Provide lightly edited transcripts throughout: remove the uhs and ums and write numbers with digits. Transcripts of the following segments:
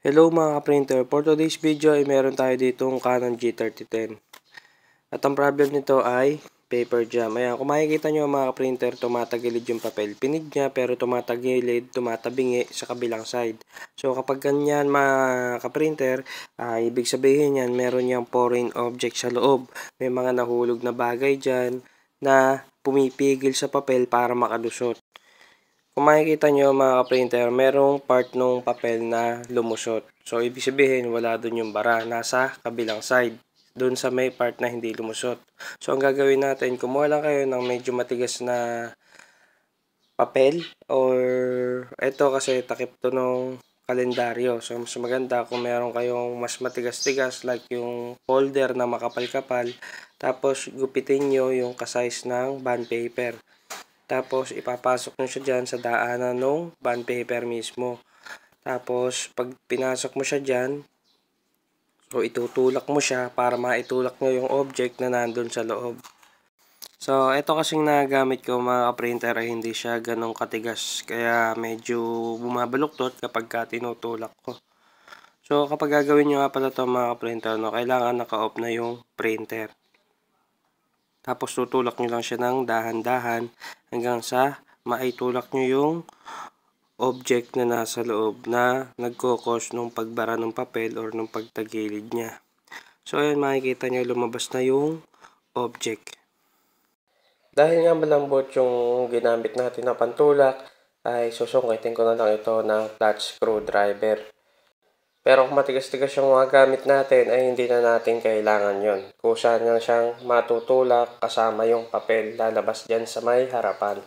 Hello mga ka-printer, for today's video ay meron tayo ditong Canon G3010. At ang problem nito ay paper jam. Ayan, kung makikita nyo mga ka-printer, tumatagilid yung papel. Pinig niya pero tumatagilid, tumatabingi sa kabilang side. So kapag ganyan mga ka-printer, ibig sabihin yan meron niyang foreign object sa loob. May mga nahulog na bagay dyan na pumipigil sa papel para makalusot. Kung makikita nyo mga ka-printer, merong part nung papel na lumusot. So, ibig sabihin, wala dun yung bara. Nasa kabilang side. Dun sa may part na hindi lumusot. So, ang gagawin natin, kumuha lang kayo ng medyo matigas na papel. Or, eto kasi takip to nung kalendaryo. So, mas maganda kung meron kayong mas matigas-tigas like yung folder na makapal-kapal. Tapos, gupitin nyo yung kasize ng bond paper. Tapos, ipapasok nyo siya dyan sa daanan ng bond paper mismo. Tapos, pag pinasok mo siya dyan, so itutulak mo siya para maitulak nyo yung object na nandun sa loob. So, ito kasing nagamit ko mga printer ay hindi siya ganong katigas. Kaya medyo bumabaluktot kapag tinutulak ko. So, kapag gagawin nyo nga pala ito mga printer, no, kailangan naka-off na yung printer. Tapos tutulak nyo lang siya ng dahan-dahan hanggang sa maitulak nyo yung object na nasa loob na nagkokos nung pagbara ng papel or nung pagtagilid niya. So ayan, makikita nyo lumabas na yung object. Dahil nga malambot yung ginamit natin na pantulak, ay susungitin ko na lang ito ng flat screwdriver. Pero kung matigas-tigas yung mga gamit natin ay hindi na natin kailangan yon. Kusa na siyang matutulak kasama yung papel lalabas dyan sa may harapan.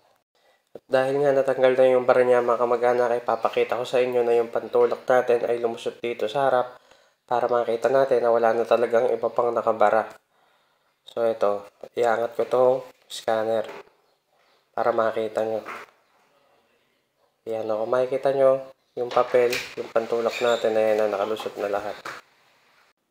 At dahil nga natanggal na yung bara niya mga kamag-anak ay papakita ko sa inyo na yung pantulak natin ay lumusot dito sa harap para makita natin na wala na talagang iba pang nakabara. So ito, iangat ko itong scanner para makita nyo. Yan o, kung makikita nyo, yung papel, yung pantulak natin ay na nakalusot na lahat.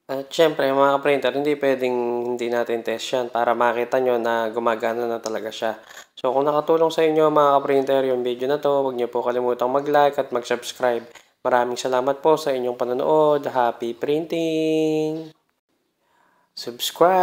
At syempre mga printer, hindi pwedeng hindi natin test yan para makita nyo na gumagana na talaga siya. So kung nakatulong sa inyo mga printer yung video na to, huwag nyo po kalimutang mag-like at mag-subscribe. Maraming salamat po sa inyong panonood. Happy printing! Subscribe!